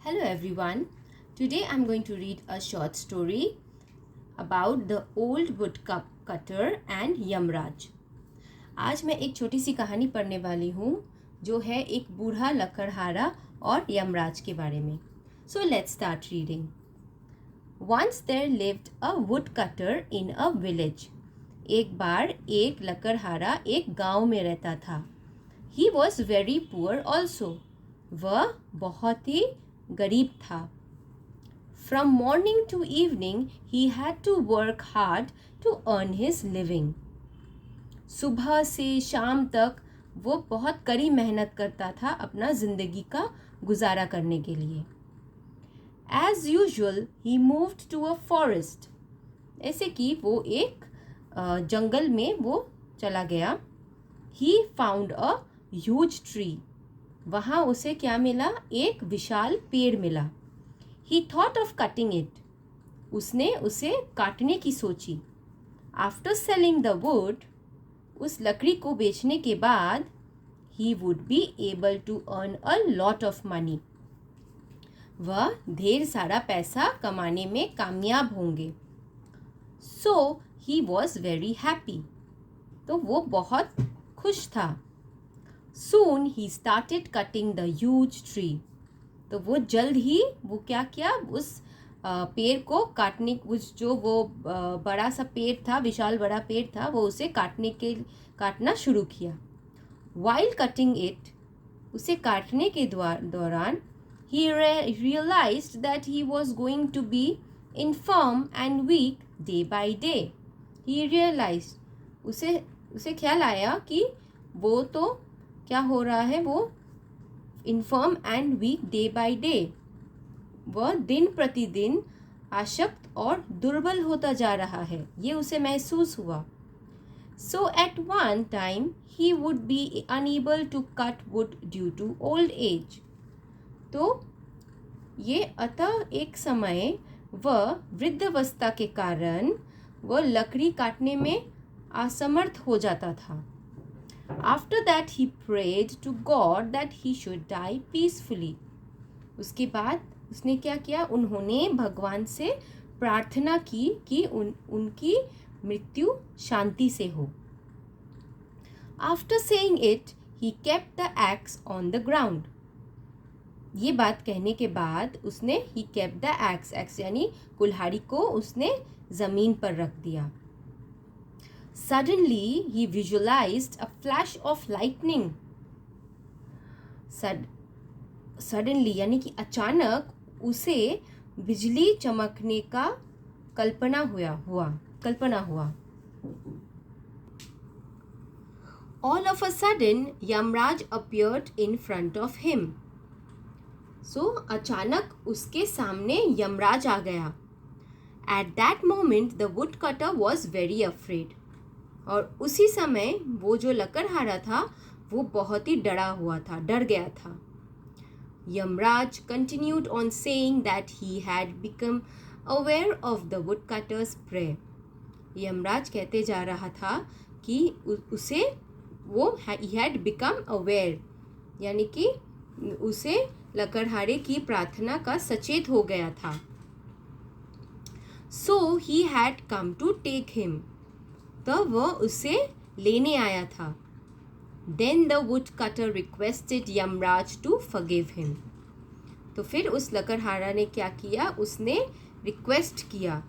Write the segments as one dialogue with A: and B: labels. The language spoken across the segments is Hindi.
A: Hello everyone. Today I'm going to read a short story about the old woodcutter and Yamraj. आज मैं एक छोटी सी कहानी पढ़ने वाली हूँ जो है एक बूढ़ा लकड़हारा और यमराज के बारे में. So let's start reading. Once there lived a woodcutter in a village. एक बार एक लकड़हारा एक गांव में रहता था. He was very poor also. वह बहुत ही गरीब था. From morning to evening he had to work hard to earn his living. सुबह से शाम तक वो बहुत कड़ी मेहनत करता था अपना ज़िंदगी का गुजारा करने के लिए. As usual he moved to a forest. ऐसे कि वो एक जंगल में वो चला गया. He found a huge tree. वहाँ उसे क्या मिला? एक विशाल पेड़ मिला. He thought of cutting it. उसने उसे काटने की सोची. After selling the wood, उस लकड़ी को बेचने के बाद he would be able to earn a lot of money. वह ढेर सारा पैसा कमाने में कामयाब होंगे. So he was very happy. तो वो बहुत खुश था. Soon he started cutting the huge tree. तो वो जल्द ही वो क्या किया? उस पेड़ को काटने, उस जो वो बड़ा सा पेड़ था, विशाल बड़ा पेड़ था, वो उसे काटना शुरू किया. While cutting it, उसे काटने के दौरान he realized that he was going to be infirm and weak day by day. He realized, उसे ख्याल आया कि वो तो क्या हो रहा है? वो infirm and weak day by day. वह दिन प्रतिदिन आशक्त और दुर्बल होता जा रहा है, ये उसे महसूस हुआ. So at one time he would be unable to cut wood due to old age. तो ये अतः एक समय वह वृद्धावस्था के कारण वह लकड़ी काटने में असमर्थ हो जाता था. After that he prayed to God that he should die peacefully. उसके बाद उसने क्या किया? उन्होंने भगवान से प्रार्थना की कि उनकी मृत्यु शांति से हो. After saying it, he kept the axe on the ground. ये बात कहने के बाद उसने he kept the axe यानी कुल्हाड़ी को उसने ज़मीन पर रख दिया. Suddenly he visualized a flash of lightning. Suddenly यानी कि अचानक उसे बिजली चमकने का कल्पना हुआ. All of a sudden Yamraj appeared in front of him. So अचानक उसके सामने यमराज आ गया. At that moment the woodcutter was very afraid. और उसी समय वो जो लकड़हारा था वो बहुत ही डर गया था. Yamraj continued on saying that he had become aware of the woodcutter's prayer. Yamraj कहते जा रहा था कि उसे वो he had become aware यानी कि उसे लकड़हारे की प्रार्थना का सचेत हो गया था. So he had come to take him. तो वह उसे लेने आया था. Then the woodcutter requested Yamraj to forgive him. तो फिर उस लकड़हारा ने क्या किया? उसने रिक्वेस्ट किया,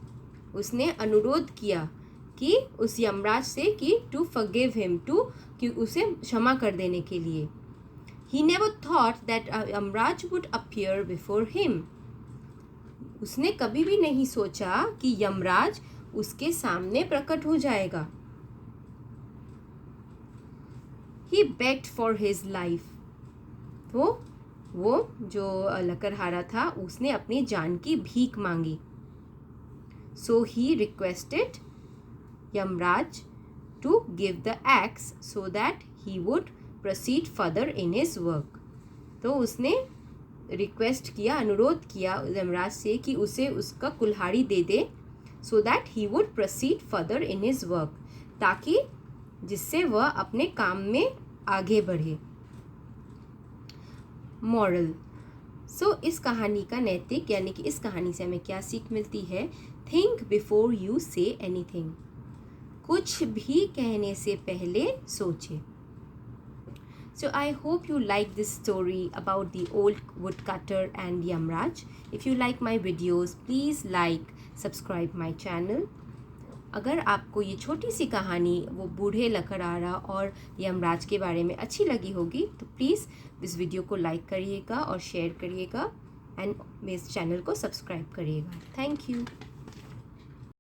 A: उसने अनुरोध किया कि उस यमराज से कि to forgive him, कि उसे क्षमा कर देने के लिए. He never thought that Yamraj would appear before him. उसने कभी भी नहीं सोचा कि यमराज उसके सामने प्रकट हो जाएगा. He begged for his life. तो वो जो लकड़हारा था उसने अपनी जान की भीख मांगी. So he requested Yamraj to give the axe so that he would proceed further in his work. तो उसने रिक्वेस्ट किया, अनुरोध किया यमराज से कि उसे उसका कुल्हाड़ी दे दे so that he would proceed further in his work, ताकि जिससे वह अपने काम में आगे बढ़े. Moral. इस कहानी का नैतिक यानी कि इस कहानी से हमें क्या सीख मिलती है? Think before you say anything. कुछ भी कहने से पहले सोचे। So I hope you like this story about the old woodcutter and Yamraj. If you like my videos, please like, subscribe my channel. अगर आपको ये छोटी सी कहानी वो बूढ़े लकड़हारा और यमराज के बारे में अच्छी लगी होगी तो प्लीज़ इस वीडियो को लाइक करिएगा और शेयर करिएगा एंड मेरे चैनल को सब्सक्राइब करिएगा। Thank you.